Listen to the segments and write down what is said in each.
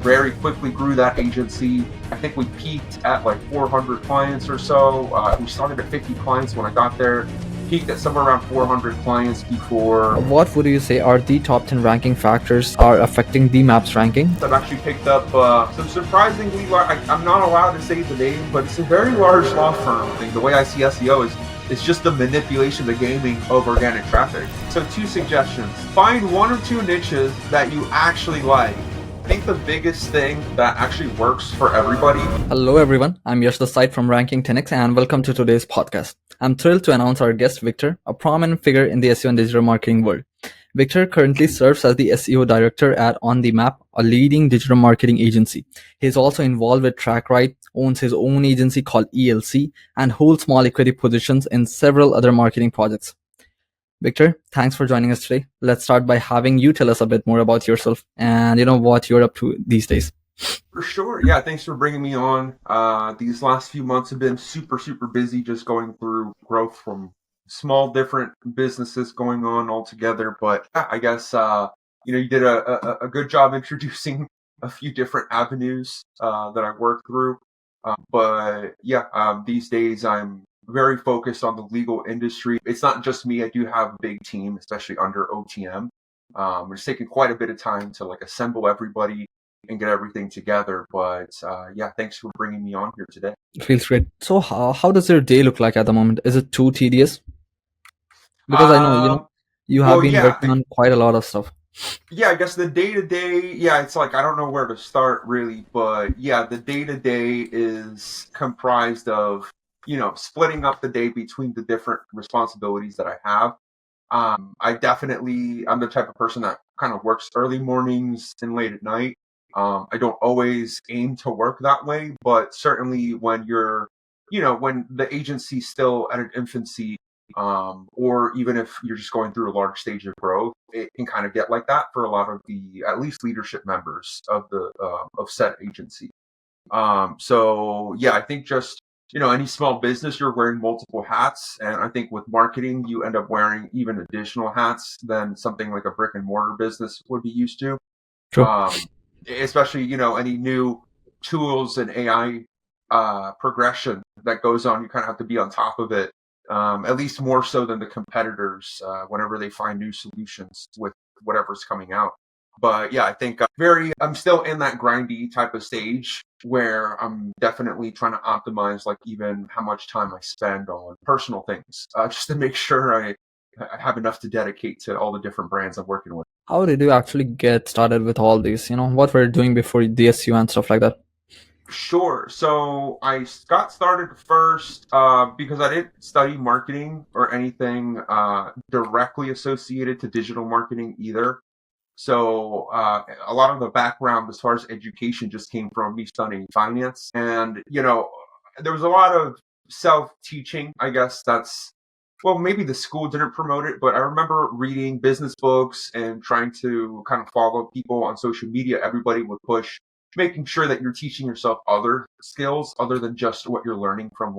very quickly grew that agency. I think we peaked at like 400 clients or so. We started at 50 clients when I got there, peaked at somewhere around 400 clients before. What would you say are the top 10 ranking factors are affecting the map's ranking? I've actually picked up some surprisingly large, I'm not allowed to say the name, but it's a very large law firm. I think the way I see SEO is it's just the manipulation, the gaming of organic traffic. So 2 suggestions. Find 1 or 2 niches that you actually like. I think the biggest thing that actually works for everybody. Hello everyone, I'm Yash the site from Ranking 10x and welcome to today's podcast. I'm thrilled to announce our guest Victor, a prominent figure in the SEO and digital marketing world. Victor currently serves as the SEO director at On The Map, a leading digital marketing agency. He is also involved with TrackRite, owns his own agency called ELC, and holds small equity positions in several other marketing projects. Victor, thanks for joining us today. Let's start by having you tell us a bit more about yourself and what you're up to these days. For sure. Yeah, thanks for bringing me on. These last few months have been super busy, just going through growth from small different businesses going on all together. But yeah, I guess you did a good job introducing a few different avenues that I work through. But yeah, these days I'm very focused on the legal industry. It's not just me. I do have a big team, especially under OTM. It's taken quite a bit of time to assemble everybody and get everything together. But yeah, thanks for bringing me on here today. It feels great. So how does your day look like at the moment? Is it too tedious? Because I know, you have been working on quite a lot of stuff. Yeah, I guess the day-to-day, it's like I don't know where to start really, but yeah, the day-to-day is comprised of, splitting up the day between the different responsibilities that I have. I'm the type of person that kind of works early mornings and late at night. I don't always aim to work that way, but certainly when when the agency's still at an infancy, or even if you're just going through a large stage of growth, it can kind of get like that for a lot of the, at least leadership members of the, of said agency. So yeah, I think just, any small business, you're wearing multiple hats. And I think with marketing, you end up wearing even additional hats than something like a brick and mortar business would be used to. True. Especially, any new tools and AI progression that goes on, you kind of have to be on top of it, at least more so than the competitors whenever they find new solutions with whatever's coming out. But yeah, I think I'm still in that grindy type of stage where I'm definitely trying to optimize even how much time I spend on personal things, just to make sure I have enough to dedicate to all the different brands I'm working with. How did you actually get started with all these? What were you doing before the SEO and stuff like that? Sure. So I got started first because I didn't study marketing or anything directly associated to digital marketing either. So a lot of the background as far as education just came from me studying finance. And, there was a lot of self-teaching, I guess maybe the school didn't promote it, but I remember reading business books and trying to kind of follow people on social media. Everybody would push making sure that you're teaching yourself other skills other than just what you're learning from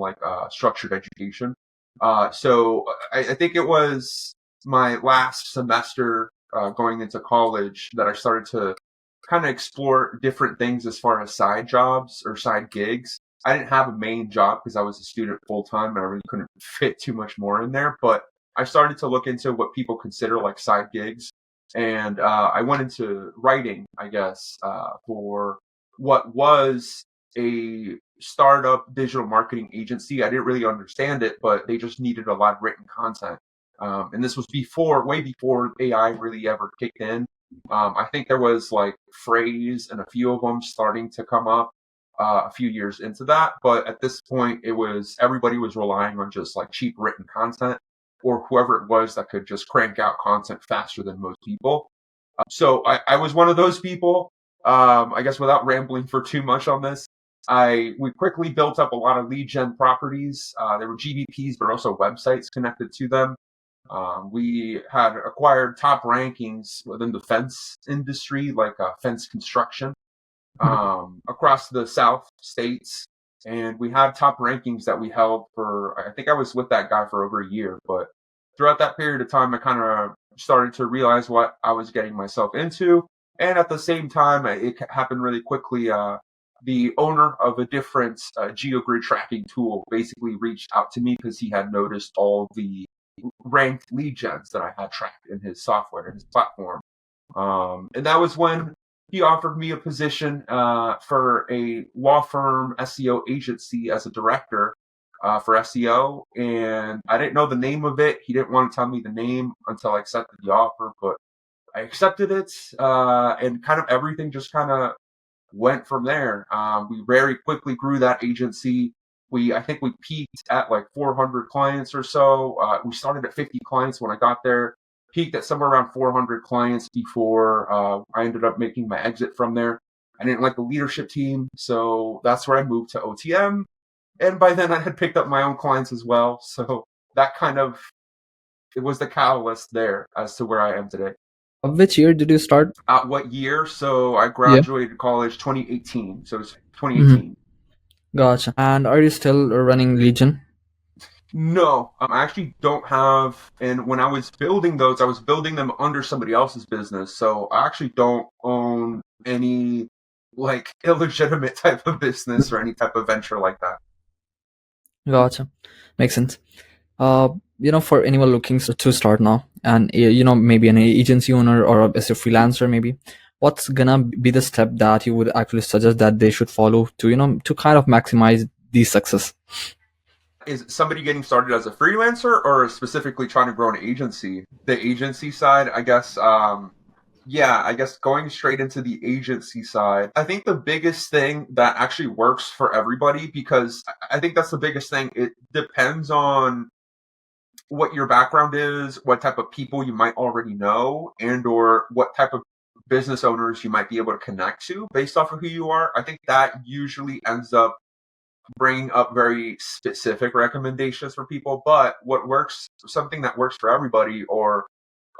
structured education. So I think it was my last semester going into college that I started to kind of explore different things as far as side jobs or side gigs. I didn't have a main job because I was a student full time and I really couldn't fit too much more in there. But I started to look into what people consider side gigs. And I went into writing, I guess, for what was a startup digital marketing agency. I didn't really understand it, but they just needed a lot of written content. And this was way before AI really ever kicked in. I think there was Phrase and a few of them starting to come up a few years into that. But at this point, everybody was relying on just cheap written content or whoever it was that could just crank out content faster than most people. So I was one of those people. I guess without rambling for too much on this, we quickly built up a lot of lead gen properties. There were GBPs, but also websites connected to them. We had acquired top rankings within the fence industry, fence construction, across the South states. And we had top rankings that we held I think I was with that guy for over a year. But throughout that period of time, I kind of started to realize what I was getting myself into. And at the same time, it happened really quickly. The owner of a different geogrid tracking tool basically reached out to me because he had noticed all the ranked lead gens that I had tracked in his software, in his platform. And that was when he offered me a position for a law firm SEO agency as a director for SEO. And I didn't know the name of it. He didn't want to tell me the name until I accepted the offer, but I accepted it, and kind of everything just kind of went from there. We very quickly grew that agency. I think we peaked at like 400 clients or so. We started at 50 clients when I got there, peaked at somewhere around 400 clients before I ended up making my exit from there. I didn't like the leadership team, so that's where I moved to OTM. And by then I had picked up my own clients as well. So that kind of, it was the catalyst there as to where I am today. Which year did you start? What year? So I Yeah. graduated college 2018. So it's Mm-hmm. 2018. Gotcha. And are you still running Legion? No, I actually don't have. And when I was building those, I was building them under somebody else's business. So I actually don't own any like illegitimate type of business or any type of venture like that. Gotcha. Makes sense. Uh, for anyone looking to start now, and maybe an agency owner or as a freelancer, maybe, what's gonna be the step that you would actually suggest that they should follow to to kind of maximize the success? Is somebody getting started as a freelancer or specifically trying to grow an agency? The agency side, I guess. Yeah, I guess going straight into the agency side, I think the biggest thing that actually works for everybody, because I think that's the biggest thing. It depends on what your background is, what type of people you might already know, and or what type of business owners you might be able to connect to based off of who you are. I think that usually ends up bringing up very specific recommendations for people. But what works, something that works for everybody, or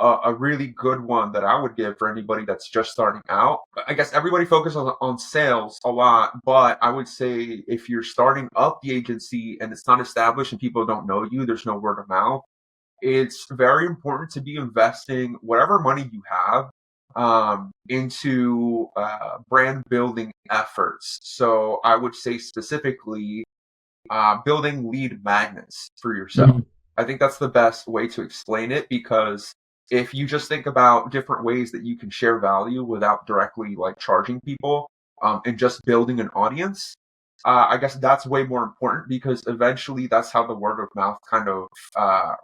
a really good one that I would give for anybody that's just starting out. I guess everybody focuses on sales a lot, but I would say if you're starting up the agency and it's not established and people don't know you, there's no word of mouth. It's very important to be investing whatever money you have into brand building efforts. So I would say specifically building lead magnets for yourself. Mhm. I think that's the best way to explain it, because if you just think about different ways that you can share value without directly like charging people, and just building an audience, I guess that's way more important, because eventually that's how the word of mouth kind of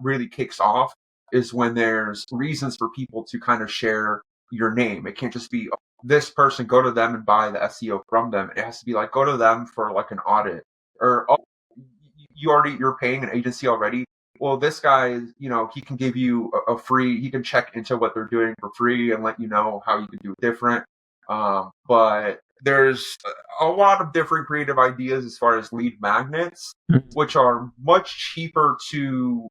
really kicks off, is when there's reasons for people to kind of share your name. It can't just be, "Oh, this person, go to them and buy the SEO from them." It has to be like, go to them for like an audit, or, "Oh, you're paying an agency already. Well, this guy is, he can give you a free, he can check into what they're doing for free and let you know how you can do it different." But there's a lot of different creative ideas as far as lead magnets, which are much cheaper to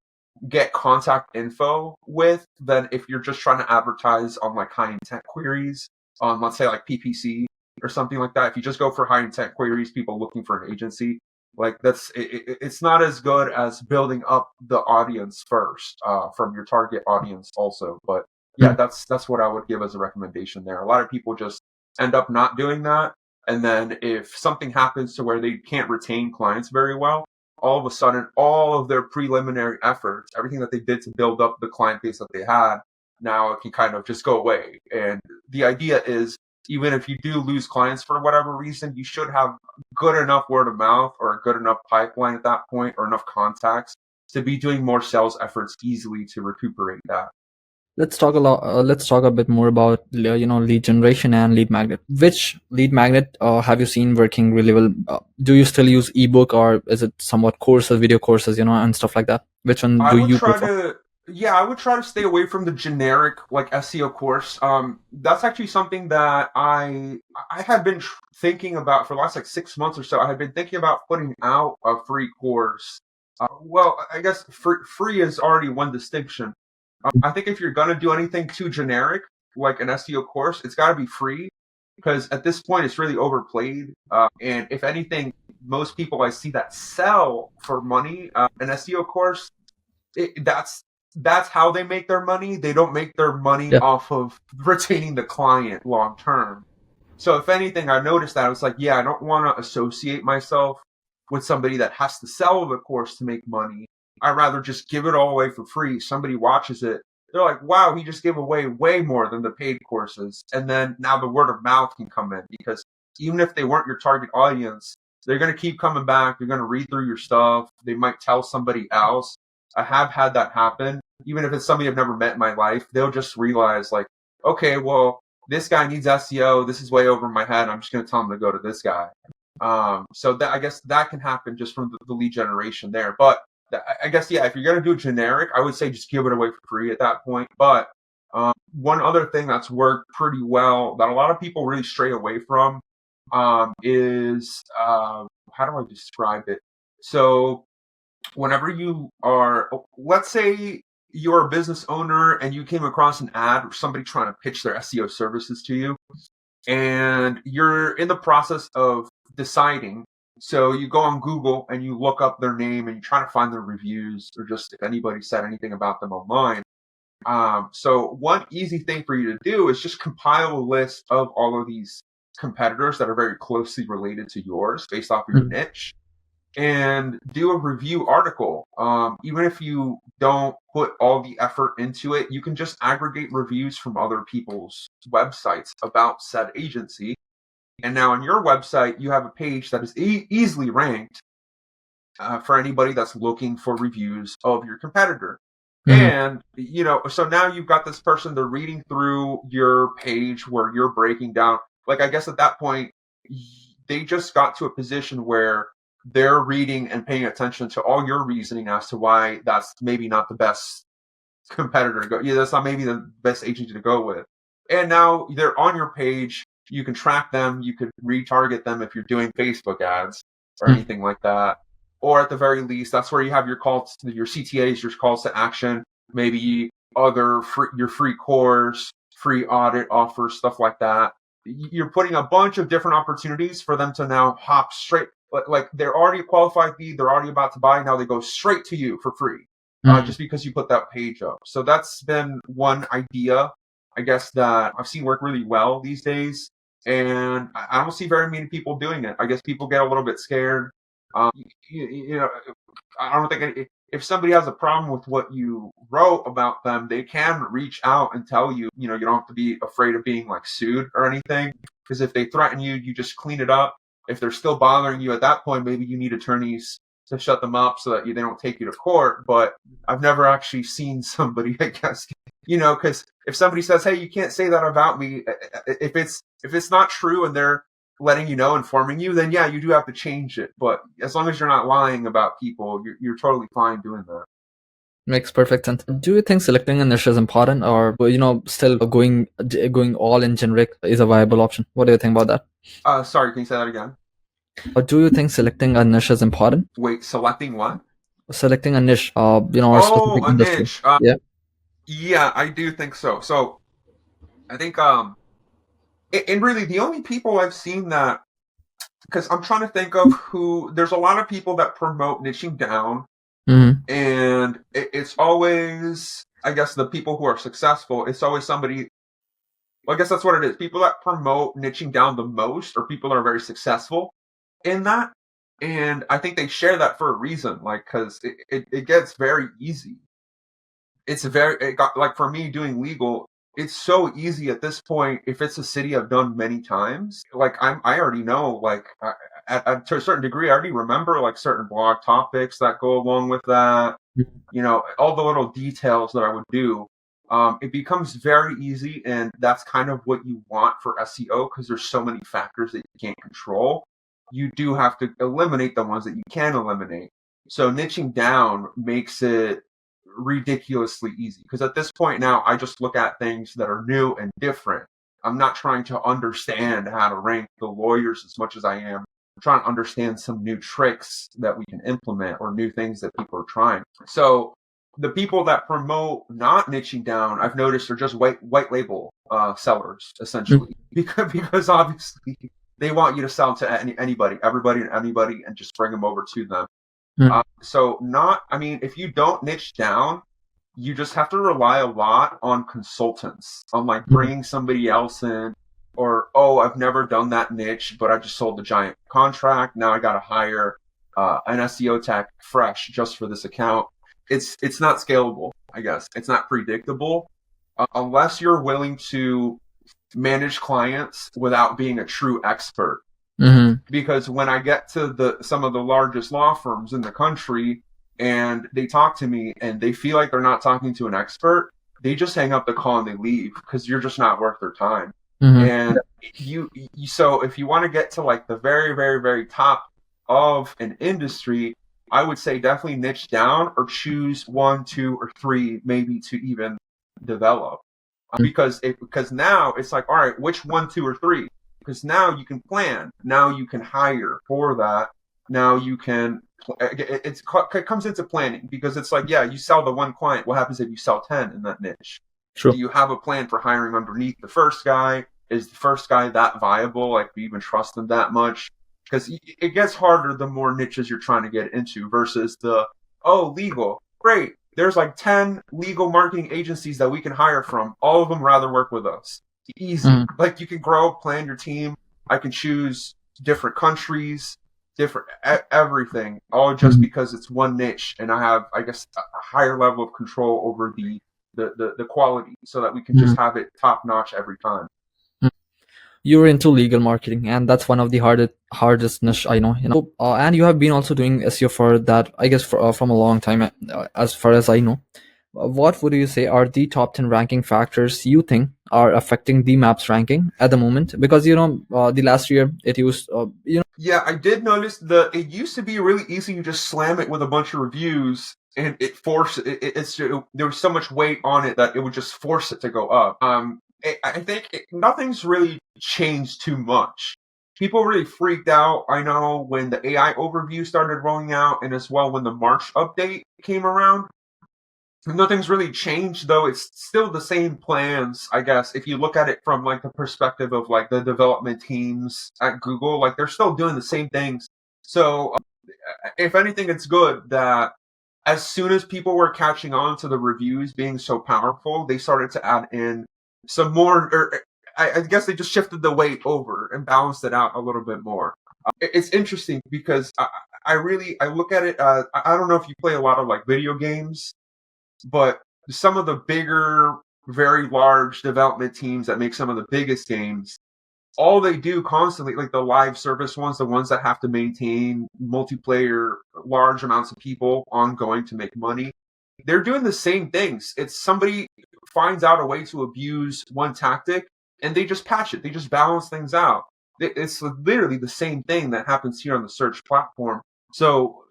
get contact info with than if you're just trying to advertise on like high intent queries on, let's say, like PPC or something like that. If you just go for high intent queries, people looking for an agency, like it's not as good as building up the audience first, from your target audience also. But yeah, that's what I would give as a recommendation there. A lot of people just end up not doing that, and then if something happens to where they can't retain clients very well, all of a sudden all of their preliminary efforts, everything that they did to build up the client base that they had, now it can kind of just go away. And the idea is, even if you do lose clients for whatever reason, you should have good enough word of mouth or a good enough pipeline at that point, or enough contacts to be doing more sales efforts easily to recuperate that. Let's talk a lot. Let's talk a bit more about lead generation and lead magnet. Which lead magnet have you seen working really well? Do you still use ebook, or is it somewhat courses, video courses, and stuff like that? Which one I do would you try prefer? to, yeah, I would try to stay away from the generic like SEO course. That's actually something that I had been thinking about for the last like 6 months or so. I had been thinking about putting out a free course. Well, I guess free is already one distinction. I think if you're gonna do anything too generic, like an SEO course, it's got to be free, because at this point it's really overplayed. And if anything, most people I see that sell for money an SEO course, that's that's how they make their money. They don't make their money Yeah. off of retaining the client long term. So if anything, I noticed that I was like, yeah, I don't want to associate myself with somebody that has to sell the course to make money. I'd rather just give it all away for free. Somebody watches it. They're like, wow, he just gave away way more than the paid courses. And then now the word of mouth can come in, because even if they weren't your target audience, they're going to keep coming back. They're going to read through your stuff. They might tell somebody else. I have had that happen. Even if it's somebody I've never met in my life, they'll just realize, like, okay, well, this guy needs SEO. This is way over my head. I'm just going to tell him to go to this guy. So that, I guess that can happen just from the lead generation there. But I guess, yeah, if you're going to do generic, I would say just give it away for free at that point. But one other thing that's worked pretty well that a lot of people really stray away from is, how do I describe it? So whenever you are, let's say you're a business owner and you came across an ad or somebody trying to pitch their SEO services to you, and you're in the process of deciding. So you go on Google and you look up their name and you try to find their reviews, or just if anybody said anything about them online. So one easy thing for you to do is just compile a list of all of these competitors that are very closely related to yours based off of your niche, and do a review article. Even if you don't put all the effort into it, you can just aggregate reviews from other people's websites about said agency. And now on your website, you have a page that is easily ranked for anybody that's looking for reviews of your competitor. And, so now you've got this person, they're reading through your page where you're breaking down. Like, I guess at that point, they just got to a position where they're reading and paying attention to all your reasoning as to why that's maybe not the best competitor to go. Yeah, that's not maybe the best agency to go with. And now they're on your page. You can track them. You could retarget them if you're doing Facebook ads or anything like that. Or at the very least, that's where you have your calls, your CTAs, your calls to action, maybe your free course, free audit offers, stuff like that. You're putting a bunch of different opportunities for them to now hop straight. Like they're already a qualified lead, they're already about to buy. Now they go straight to you for free, just because you put that page up. So that's been one idea, I guess, that I've seen work really well these days. And I don't see very many people doing it. I guess people get a little bit scared. You know, I don't think if somebody has a problem with what you wrote about them, they can reach out and tell you. You don't have to be afraid of being like sued or anything, because if they threaten you, you just clean it up. If they're still bothering you at that point, maybe you need attorneys to shut them up so that they don't take you to court. But I've never actually seen somebody, I guess, because if somebody says, hey, you can't say that about me, if it's not true and they're letting you know, informing you, then yeah, you do have to change it. But as long as you're not lying about people, you're totally fine doing that. Makes perfect sense. Do you think selecting a niche is important, or still going all in generic is a viable option? What do you think about that? Sorry, can you say that again? Do you think selecting a niche is important? Wait, selecting what? Selecting a niche, or a Oh, specific a industry. niche. Yeah. Yeah, I do think so. So I think and really the only people I've seen that, because I'm trying to think of there's a lot of people that promote niching down, and it's always, I guess, the people who are successful. It's always somebody. Well, I guess that's what it is. People that promote niching down the most are people that are very successful in that. And I think they share that for a reason, like, because it gets very easy. Like for me doing legal, it's so easy at this point. If it's a city I've done many times, like I already know, like to a certain degree, I already remember like certain blog topics that go along with that. All the little details that I would do. It becomes very easy, and that's kind of what you want for SEO, because there's so many factors that you can't control. You do have to eliminate the ones that you can eliminate. So niching down makes it ridiculously easy, because at this point now I just look at things that are new and different. I'm not trying to understand how to rank the lawyers as much as I am trying to understand some new tricks that we can implement or new things that people are trying. So the people that promote not niching down, I've noticed, are just white label sellers, essentially, because obviously they want you to sell to anybody, everybody, and anybody, and just bring them over to them. So if you don't niche down, you just have to rely a lot on consultants, on like Mhm. bringing somebody else in, or, oh, I've never done that niche, but I just sold a giant contract. Now I got to hire an SEO tech fresh just for this account. It's not scalable, I guess. It's not predictable unless you're willing to manage clients without being a true expert. Mhm. Because when I get to some of the largest law firms in the country and they talk to me and they feel like they're not talking to an expert, they just hang up the call and they leave because you're just not worth their time. Mhm. And so if you want to get to like the very, very, very top of an industry, I would say definitely niche down or choose one, two, or three, maybe to even develop. Because now it's like, all right, which one, two, or three? Because now you can plan. Now you can hire for that. Now you can. It comes into planning because it's like, yeah, you sell the one client. What happens if you sell 10 in that niche? True. Do you have a plan for hiring underneath the first guy? Is the first guy that viable? Like, do you even trust them that much? Because it gets harder the more niches you're trying to get into versus legal. Great. There's like 10 legal marketing agencies that we can hire from. All of them rather work with us. Easy. Mhm. Like you can grow, plan your team. I can choose different countries, different everything, all just Mhm. because it's one niche and I have, I guess, a higher level of control over the quality so that we can Mhm. just have it top notch every time. You're into legal marketing, and that's one of the hardest niche I know. And you have been also doing SEO for that, I guess, from a long time, as far as I know. What would you say are the top 10 ranking factors you think are affecting the maps ranking at the moment? Because the last year it used Yeah, I did notice it used to be really easy to just slam it with a bunch of reviews and it forced there was so much weight on it that it would just force it to go up. I think nothing's really changed too much. People really freaked out. I know when the AI overview started rolling out and as well when the March update came around. Nothing's really changed though. It's still the same plans, I guess. If you look at it from like the perspective of like the development teams at Google, like they're still doing the same things. So if anything, it's good that as soon as people were catching on to the reviews being so powerful, they started to add in some more, or I guess they just shifted the weight over and balanced it out a little bit more. It's interesting because I look at it. I don't know if you play a lot of like video games, but some of the bigger, very large development teams that make some of the biggest games, all they do constantly, like the live service ones, the ones that have to maintain multiplayer, large amounts of people ongoing to make money, they're doing the same things. It's somebody finds out a way to abuse one tactic and they just patch it. They just balance things out. It's literally the same thing that happens here on the search platform. So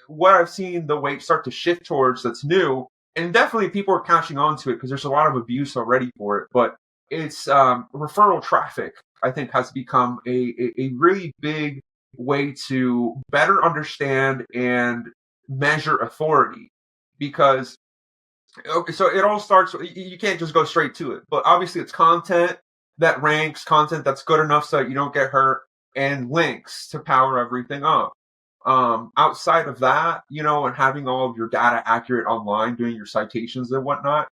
what I've seen the weight start to shift towards that's new, and definitely people are catching on to it because there's a lot of abuse already for it, but it's referral traffic, I think, has become a really big way to better understand and measure authority. Because, okay, so it all starts, you can't just go straight to it, but obviously it's content that ranks, content that's good enough so that you don't get hurt, and links to power everything up. Outside of that, and having all of your data accurate online, doing your citations and whatnot,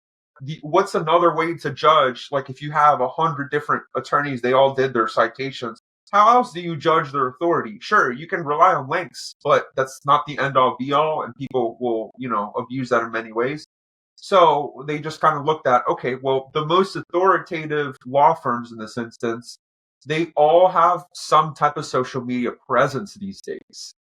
what's another way to judge? Like if you have 100 different attorneys, they all did their citations. How else do you judge their authority? Sure, you can rely on links, but that's not the end all be all, and people will, abuse that in many ways. So they just kind of looked at, okay, well, the most authoritative law firms in this instance, they all have some type of social media presence these days,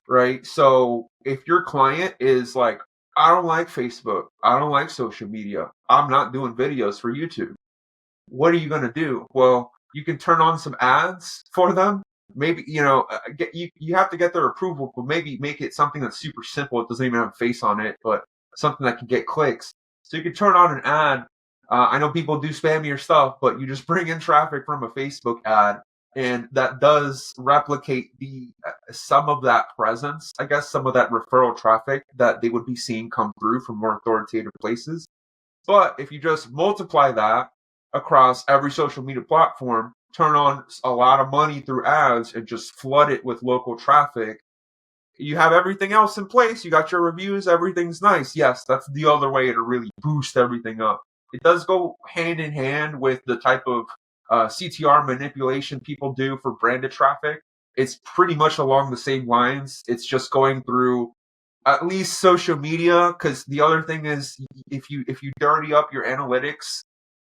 right? So if your client is like, I don't like Facebook, I don't like social media, I'm not doing videos for YouTube, what are you going to do? Well, you can turn on some ads for them. Maybe, you have to get their approval, but maybe make it something that's super simple. It doesn't even have a face on it, but something that can get clicks. So you can turn on an ad. I know people do spammier stuff, but you just bring in traffic from a Facebook ad, and that does replicate the some of that presence, I guess, some of that referral traffic that they would be seeing come through from more authoritative places. But if you just multiply that across every social media platform, turn on a lot of money through ads and just flood it with local traffic, you have everything else in place. You got your reviews. Everything's nice. Yes, that's the other way to really boost everything up. It does go hand in hand with the type of CTR manipulation people do for branded traffic. It's pretty much along the same lines. It's just going through at least social media, because the other thing is, if you dirty up your analytics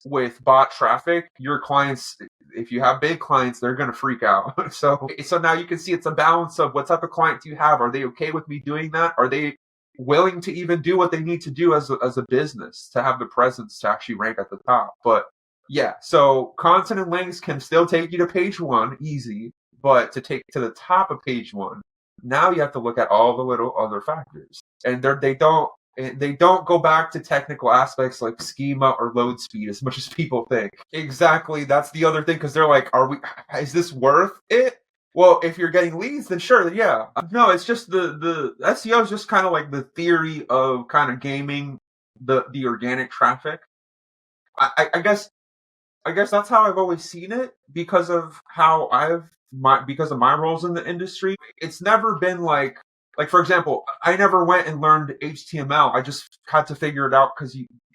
with bot traffic, your clients, if you have big clients, they're going to freak out. So now you can see it's a balance of what type of client do you have? Are they okay with me doing that? Are they willing to even do what they need to do as a business to have the presence to actually rank at the top? But yeah, so content and links can still take you to page one easy, but to take to the top of page one, now you have to look at all the little other factors, and they don't go back to technical aspects like schema or load speed as much as people think. Exactly, that's the other thing, because they're like, is this worth it? Well, if you're getting leads, then sure, then yeah. No, it's just the SEO is just kind of like the theory of kind of gaming the organic traffic. I guess that's how I've always seen it, because of how because of my roles in the industry. It's never been like, for example, I never went and learned HTML. I just had to figure it out, because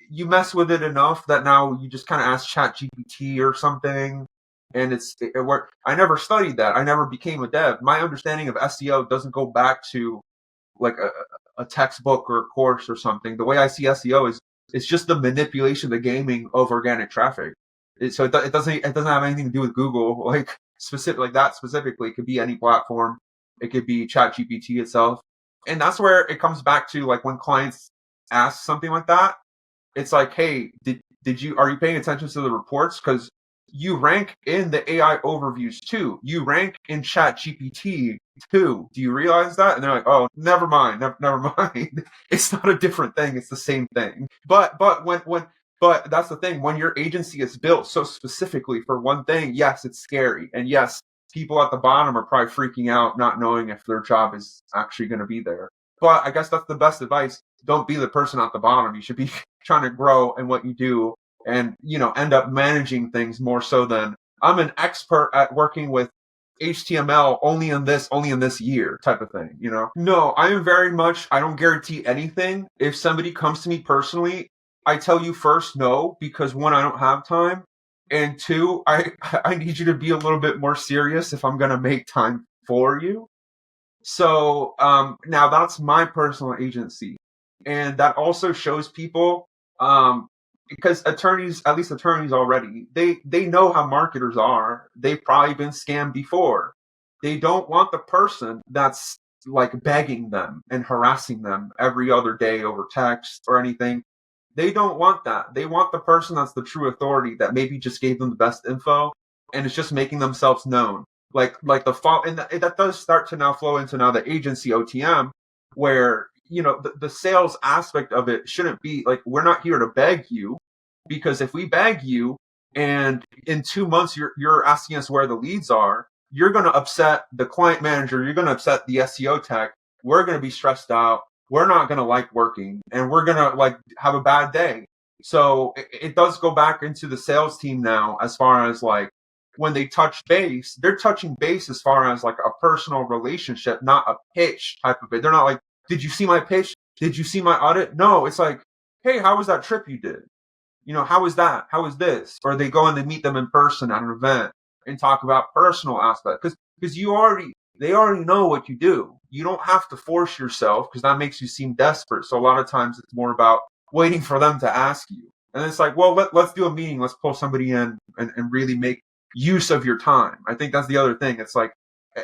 you mess with it enough that now you just kind of ask ChatGPT or something, and it worked. I never studied that. I never became a dev. My understanding of SEO doesn't go back to like a textbook or a course or something. The way I see SEO is it's just the manipulation, the gaming of organic traffic. It doesn't have anything to do with Google, like specific like that specifically. It could be any platform. It could be ChatGPT itself, and that's where it comes back to, like, when clients ask something like that. It's like, hey, are you paying attention to the reports? Because you rank in the AI overviews too. You rank in Chat GPT too. Do you realize that? And they're like, oh, never mind, never mind. It's not a different thing. It's the same thing. But that's the thing. When your agency is built so specifically for one thing, yes, it's scary. And yes, people at the bottom are probably freaking out, not knowing if their job is actually going to be there. But I guess that's the best advice. Don't be the person at the bottom. You should be trying to grow in what you do, and end up managing things more so than, I'm an expert at working with HTML only in this year type of thing. No, I am very much, I don't guarantee anything. If somebody comes to me personally, I tell you first no, because one, I don't have time, and two, I need you to be a little bit more serious if I'm going to make time for you. So now that's my personal agency, and that also shows people, because attorneys, at least attorneys already, they know how marketers are. They've probably been scammed before. They don't want the person that's like begging them and harassing them every other day over text or anything. They don't want that. They want the person that's the true authority, that maybe just gave them the best info and is just making themselves known. Like the fall, and that does start to now flow into now the agency OTM, where the sales aspect of it shouldn't be like, we're not here to beg you, because if we beg you and in 2 months you're asking us where the leads are, you're going to upset the client manager, you're going to upset the SEO tech, we're going to be stressed out, we're not going to like working, and we're going to like have a bad day. So it does go back into the sales team now, as far as like, when they touch base, they're touching base as far as like a personal relationship, not a pitch type of it. They're not like, did you see my pitch? Did you see my audit? No, it's like, hey, how was that trip you did? How was that? How was this? Or they go and they meet them in person at an event and talk about personal aspects, because they already know what you do. You don't have to force yourself, because that makes you seem desperate. So a lot of times it's more about waiting for them to ask you. And it's like, well, let's do a meeting. Let's pull somebody in and really make use of your time. I think that's the other thing. It's like,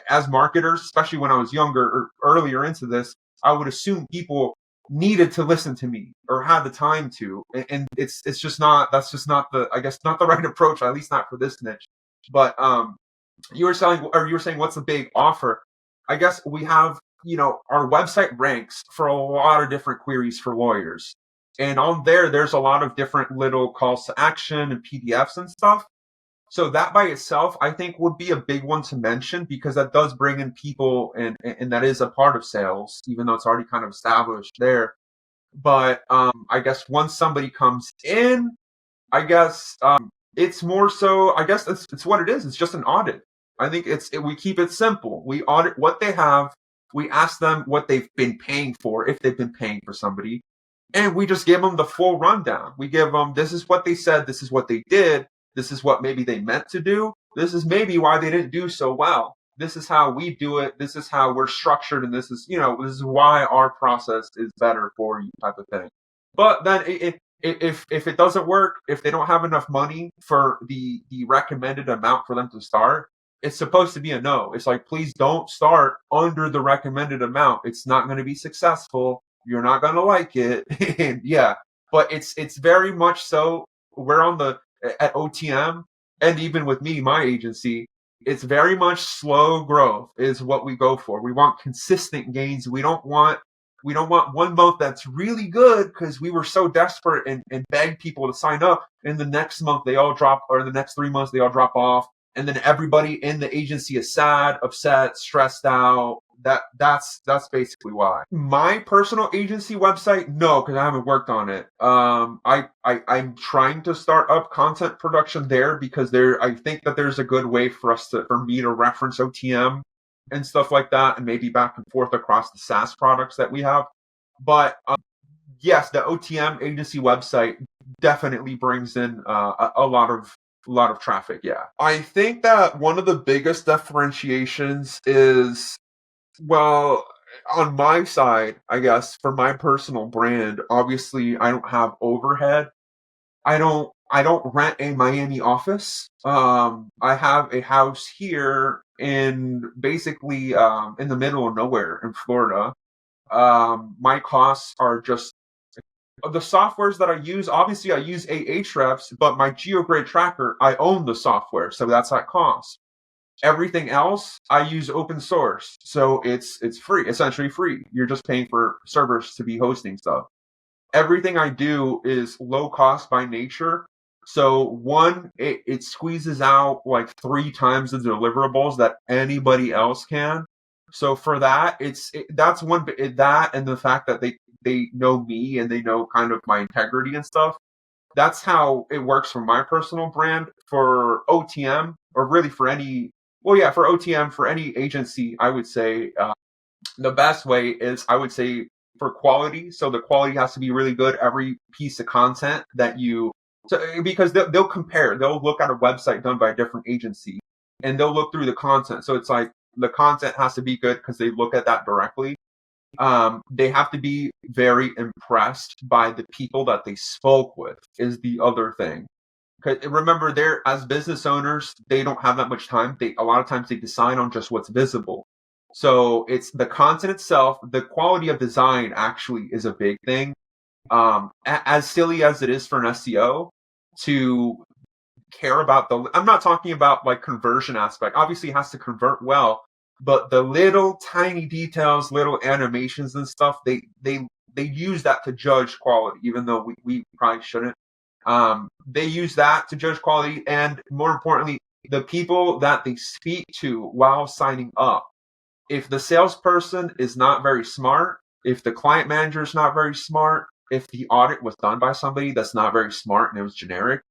as marketers, especially when I was younger or earlier into this, I would assume people needed to listen to me or had the time to, and it's just not, that's just not the, I guess, not the right approach, at least not for this niche. But you were saying what's the big offer? I guess we have, our website ranks for a lot of different queries for lawyers, and on there's a lot of different little calls to action and PDFs and stuff. So that by itself, I think, would be a big one to mention, because that does bring in people, and that is a part of sales, even though it's already kind of established there. But I guess once somebody comes in, I guess it's more so, I guess it's what it is. It's just an audit. I think we keep it simple. We audit what they have, We ask them what they've been paying for, if they've been paying for somebody, and we just give them the full rundown. We give them, this is what they said, this is what they did, this is what maybe they meant to do, this is maybe why they didn't do so well. This is how we do it, this is how we're structured, and this is why our process is better for you, type of thing. But then if it doesn't work, if they don't have enough money for the recommended amount for them to start, it's supposed to be a no. It's like, please don't start under the recommended amount. It's not going to be successful. You're not going to like it. And yeah, but it's very much so. We're on the at OTM, and even with me, my agency, it's very much slow growth is what we go for. We want consistent gains. We don't want 1 month that's really good because we were so desperate and begged people to sign up, and the next month they all drop, or the next 3 months they all drop off, and then everybody in the agency is sad, upset, stressed out. That's basically why. My personal agency website, no, because I haven't worked on it. I'm trying to start up content production there because I think that there's a good way for me to reference OTM and stuff like that, and maybe back and forth across the SaaS products that we have. But yes, the OTM agency website definitely brings in a lot of traffic. Yeah, I think that one of the biggest differentiations is, well, on my side, I guess, for my personal brand, obviously I don't have overhead. I don't rent a Miami office. I have a house here in basically in the middle of nowhere in Florida. My costs are just the softwares that I use. Obviously, I use Ahrefs, but my GeoGrid tracker, I own the software, so that's at cost. Everything else, I use open source, so it's free, essentially free. You're just paying for servers to be hosting stuff. Everything I do is low cost by nature. So one, it squeezes out like 3 times the deliverables that anybody else can. So for that, that's one, that and the fact that they know me and they know kind of my integrity and stuff. That's how it works for my personal brand. For OTM, or really for any, well, yeah, for OTM, for any agency, I would say the best way is, I would say, for quality. So the quality has to be really good. Every piece of content that because they'll compare, they'll look at a website done by a different agency and they'll look through the content. So it's like the content has to be good because they look at that directly. They have to be very impressed by the people that they spoke with, is the other thing. Because remember, they're, as business owners, they don't have that much time. A lot of times they decide on just what's visible. So it's the content itself. The quality of design actually is a big thing. As silly as it is for an SEO to care about I'm not talking about like conversion aspect. Obviously it has to convert well, but the little tiny details, little animations and stuff, they use that to judge quality, even though we probably shouldn't. They use that to judge quality, and more importantly, the people that they speak to while signing up. If the salesperson is not very smart, if the client manager is not very smart, if the audit was done by somebody that's not very smart and it was generic,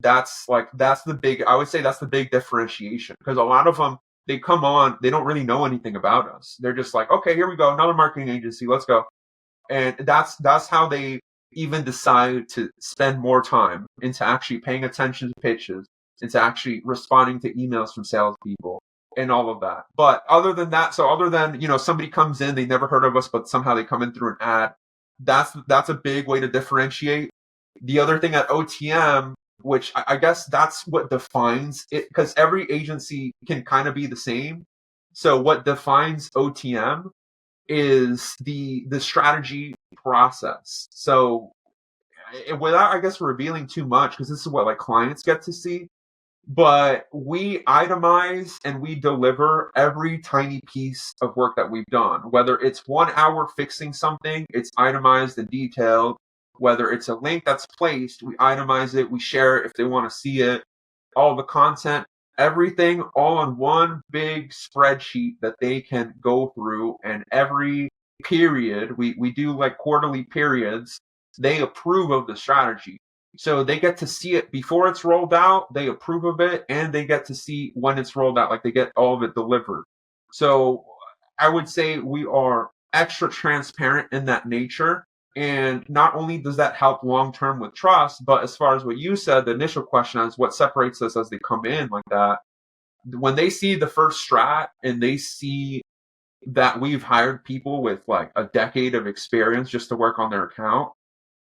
that's the big, I would say that's the big differentiation. Because a lot of them, they come on, they don't really know anything about us. They're just like, okay, here we go, another marketing agency, let's go. And that's how they even decide to spend more time into actually paying attention to pitches, into actually responding to emails from salespeople and all of that. But other than that, so other than, somebody comes in, they never heard of us, but somehow they come in through an ad, that's a big way to differentiate. The other thing at OTM, which I guess that's what defines it, because every agency can kind of be the same. So what defines OTM is the strategy process. So without, I guess, revealing too much, because this is what like clients get to see, but we itemize and we deliver every tiny piece of work that we've done. Whether it's 1 hour fixing something, it's itemized and detailed. Whether it's a link that's placed, we itemize it, we share it if they want to see it. All the content, everything all on one big spreadsheet that they can go through, and every period, we do like quarterly periods, they approve of the strategy. So they get to see it before it's rolled out, they approve of it, and they get to see when it's rolled out, like they get all of it delivered. So I would say we are extra transparent in that nature. And not only does that help long term with trust, but as far as what you said, the initial question is what separates us as they come in like that. When they see the first strat and they see that we've hired people with like a decade of experience just to work on their account,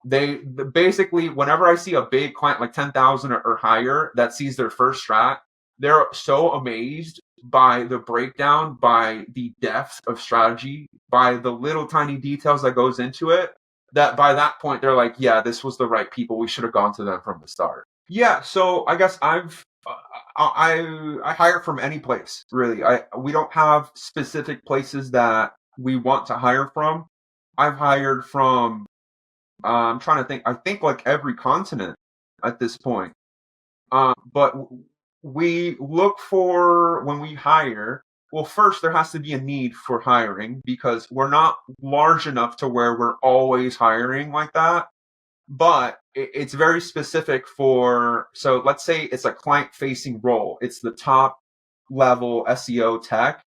they basically, whenever I see a big client like 10,000 or higher that sees their first strat, they're so amazed by the breakdown, by the depth of strategy, by the little tiny details that goes into it, that by that point they're like, yeah, this was the right people. We should have gone to them from the start. Yeah, so I guess I hire from any place really. We don't have specific places that we want to hire from. I've hired from I'm trying to think. I think like every continent at this point. But we look for when we hire. Well, first there has to be a need for hiring because we're not large enough to where we're always hiring like that. But it's very specific for. So let's say it's a client-facing role. It's the top level SEO tech.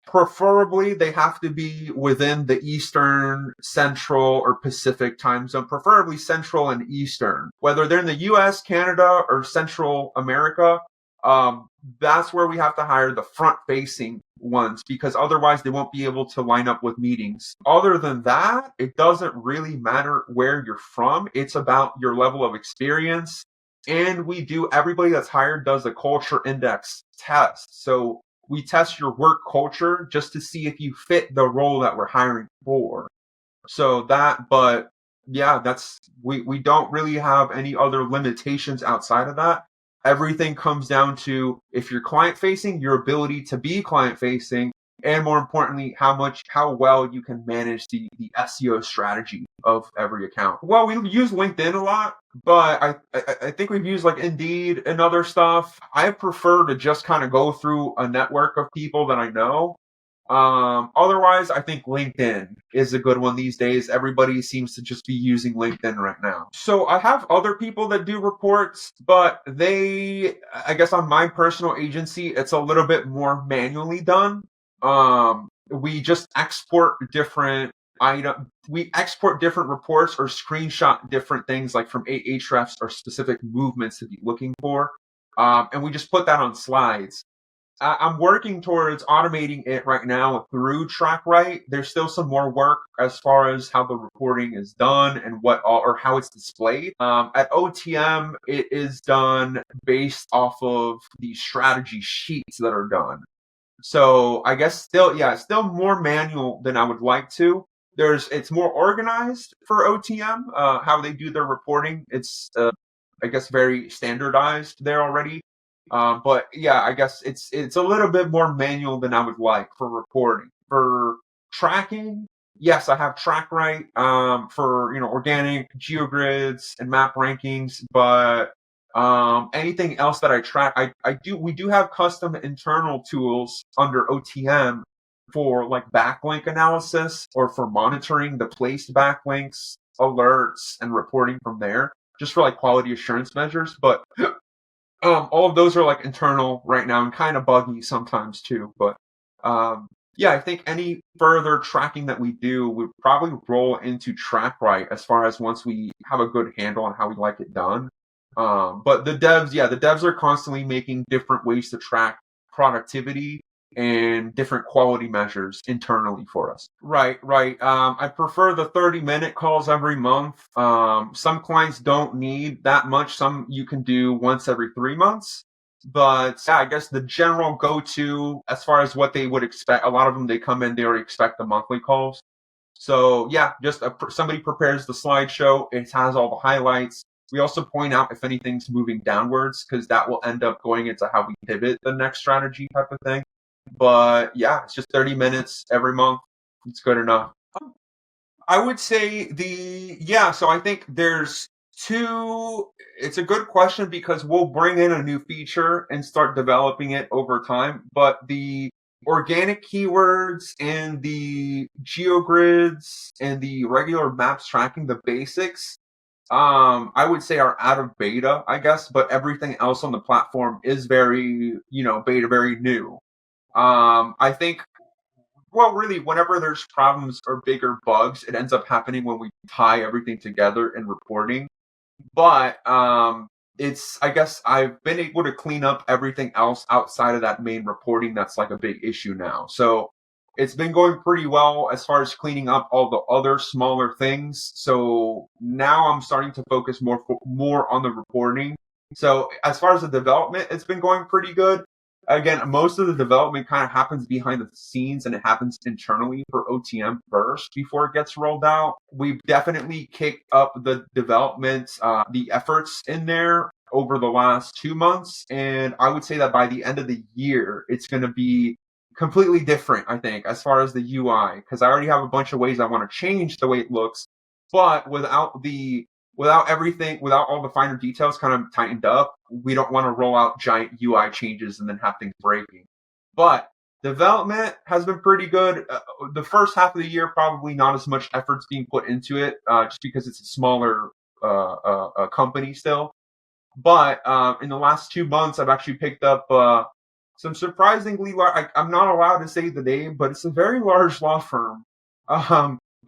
Preferably, they have to be within the Eastern, Central, or Pacific time zone, preferably Central and Eastern. Whether they're in the US, Canada, or Central America, that's where we have to hire the front facing ones because otherwise they won't be able to line up with meetings. Other than that, it doesn't really matter where you're from. It's about your level of experience. And everybody that's hired does a culture index test. So we test your work culture just to see if you fit the role that we're hiring for. So but yeah, we don't really have any other limitations outside of that. Everything comes down to if you're client facing, your ability to be client facing, and more importantly, how well you can manage the SEO strategy of every account. Well, we use LinkedIn a lot, but I think we've used like Indeed and other stuff. I prefer to just kind of go through a network of people that I know. Otherwise, I think LinkedIn is a good one these days. Everybody seems to just be using LinkedIn right now. So I have other people that do reports, but I guess on my personal agency, it's a little bit more manually done. We just export different we export different reports or screenshot different things like from Ahrefs or specific movements to be looking for. And we just put that on slides. I'm working towards automating it right now through TrackRite. There's still some more work as far as how the reporting is done and or how it's displayed. At OTM, it is done based off of the strategy sheets that are done. So I guess still more manual than I would like to. It's more organized for OTM, how they do their reporting. It's, I guess, very standardized there already. But yeah, I guess it's a little bit more manual than I would like for reporting. For tracking, yes, I have TrackRite for organic geogrids and map rankings, but anything else that I track, we do have custom internal tools under OTM for like backlink analysis or for monitoring the placed backlinks, alerts, and reporting from there, just for like quality assurance measures. But all of those are like internal right now and kind of buggy sometimes too. But yeah, I think any further tracking that we do would probably roll into TrackRite as far as once we have a good handle on how we like it done. But the devs are constantly making different ways to track productivity and different quality measures internally for us. Right. I prefer the 30-minute calls every month. Some clients don't need that much. Some you can do once every 3 months. But yeah, I guess the general go-to as far as what they would expect, a lot of them, they come in, they already expect the monthly calls. So yeah, just somebody prepares the slideshow. It has all the highlights. We also point out if anything's moving downwards because that will end up going into how we pivot the next strategy type of thing. But yeah, it's just 30 minutes every month. It's good enough. I would say so I think there's it's a good question because we'll bring in a new feature and start developing it over time. But the organic keywords and the geogrids and the regular maps tracking, the basics, I would say are out of beta, I guess, but everything else on the platform is very, beta, very new. I think well, really, whenever there's problems or bigger bugs, it ends up happening when we tie everything together in reporting. But it's, I guess I've been able to clean up everything else outside of that main reporting that's like a big issue now. So it's been going pretty well as far as cleaning up all the other smaller things. So now I'm starting to focus more on the reporting. So as far as the development, it's been going pretty good. Again, most of the development kind of happens behind the scenes and it happens internally for OTM first before it gets rolled out. We've definitely kicked up the development, the efforts in there over the last 2 months. And I would say that by the end of the year, it's going to be completely different, I think, as far as the UI, because I already have a bunch of ways I want to change the way it looks, but without everything, without all the finer details kind of tightened up, we don't want to roll out giant UI changes and then have things breaking. But development has been pretty good. The first half of the year, probably not as much efforts being put into it, just because it's a smaller company still. But in the last 2 months, I've actually picked up some surprisingly large. I'm not allowed to say the name, but it's a very large law firm.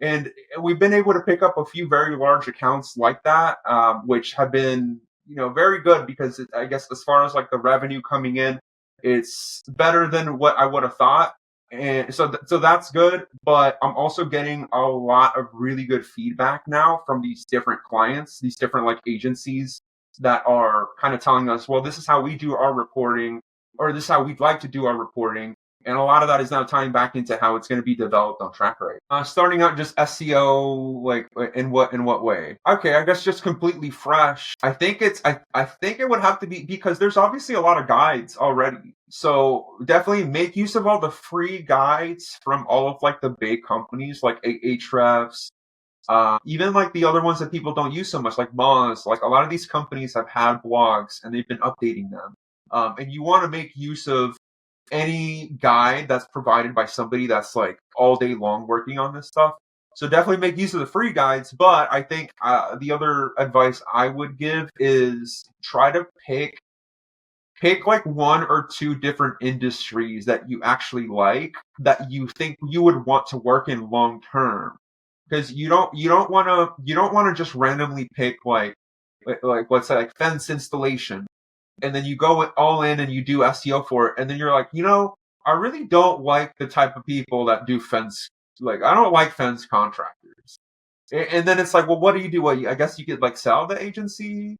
And we've been able to pick up a few very large accounts like that, which have been, very good because I guess as far as like the revenue coming in, it's better than what I would have thought. And so that's good. But I'm also getting a lot of really good feedback now from these different clients, these different like agencies that are kind of telling us, well, this is how we do our reporting, or this is how we'd like to do our reporting. And a lot of that is now tying back into how it's going to be developed on TrackRite. Starting out just SEO, like in what way? Okay, I guess just completely fresh. I think it would have to be, because there's obviously a lot of guides already. So definitely make use of all the free guides from all of like the big companies like Ahrefs, even like the other ones that people don't use so much, like Moz. Like a lot of these companies have had blogs and they've been updating them. And you want to make use of any guide that's provided by somebody that's like all day long working on this stuff. So definitely make use of the free guides. But I think the other advice I would give is try to pick like one or two different industries that you actually like, that you think you would want to work in long term. Because you don't want to just randomly pick like let's say like fence installation, and then you go all in and you do SEO for it, and then you're like, I really don't like the type of people that do fence. Like, I don't like fence contractors. And then it's like, well, what do you do? Well, I guess you could like sell the agency.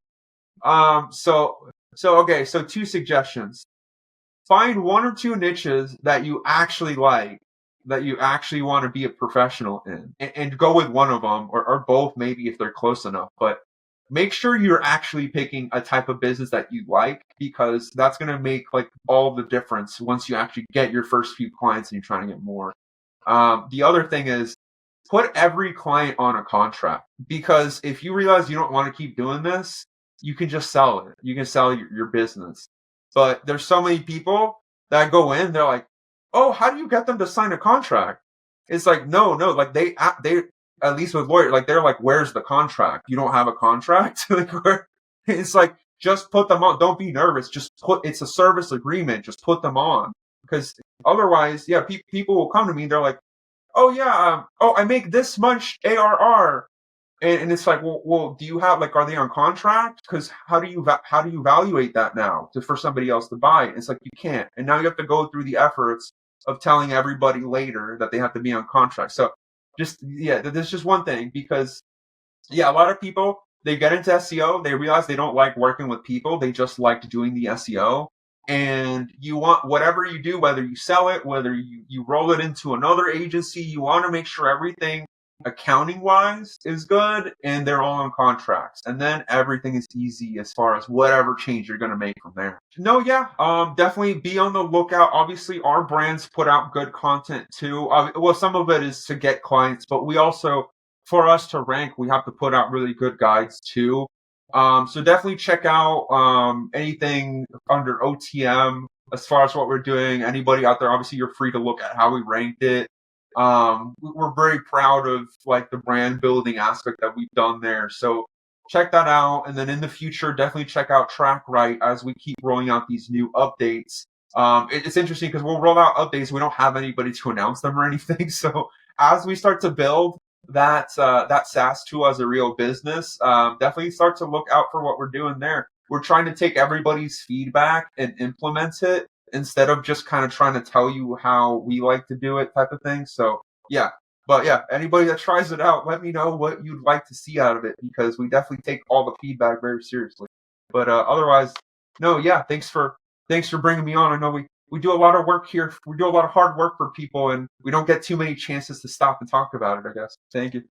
So okay, so two suggestions: find one or two niches that you actually like, that you actually want to be a professional in, and go with one of them, or both, maybe if they're close enough. But make sure you're actually picking a type of business that you like, because that's going to make like all the difference once you actually get your first few clients and you're trying to get more. The other thing is, put every client on a contract, because if you realize you don't want to keep doing this, you can just sell it. You can sell your business. But there's so many people that go in, they're like, oh, how do you get them to sign a contract? It's like, no, like they, at least with lawyers, like they're like, where's the contract? You don't have a contract? Like, it's like, just put them on. Don't be nervous. It's a service agreement. Just put them on. Because otherwise, yeah, people will come to me. They're like, oh yeah, I make this much ARR. And it's like, well, do you have, like, are they on contract? Because how do you evaluate that now for somebody else to buy? It's like, you can't. And now you have to go through the efforts of telling everybody later that they have to be on contract. So there's just one thing, because yeah, a lot of people, they get into SEO, they realize they don't like working with people, they just like doing the SEO. And you want, whatever you do, whether you sell it, whether you roll it into another agency, you want to make sure everything accounting wise is good and they're all on contracts. And then everything is easy as far as whatever change you're going to make from there. No, yeah, definitely be on the lookout. Obviously, our brands put out good content too. Well, some of it is to get clients, but we also, for us to rank, we have to put out really good guides too. So definitely check out anything under OTM as far as what we're doing. Anybody out there, obviously, you're free to look at how we ranked it. We're very proud of like the brand building aspect that we've done there. So check that out. And then in the future, definitely check out TrackRite as we keep rolling out these new updates. It's interesting because we'll roll out updates. We don't have anybody to announce them or anything. So as we start to build that SaaS tool as a real business, definitely start to look out for what we're doing there. We're trying to take everybody's feedback and implement it instead of just kind of trying to tell you how we like to do it type of thing. So yeah. But yeah, anybody that tries it out, let me know what you'd like to see out of it because we definitely take all the feedback very seriously. But otherwise, no, yeah, thanks for bringing me on. I know we do a lot of work here. We do a lot of hard work for people, and we don't get too many chances to stop and talk about it, I guess. Thank you.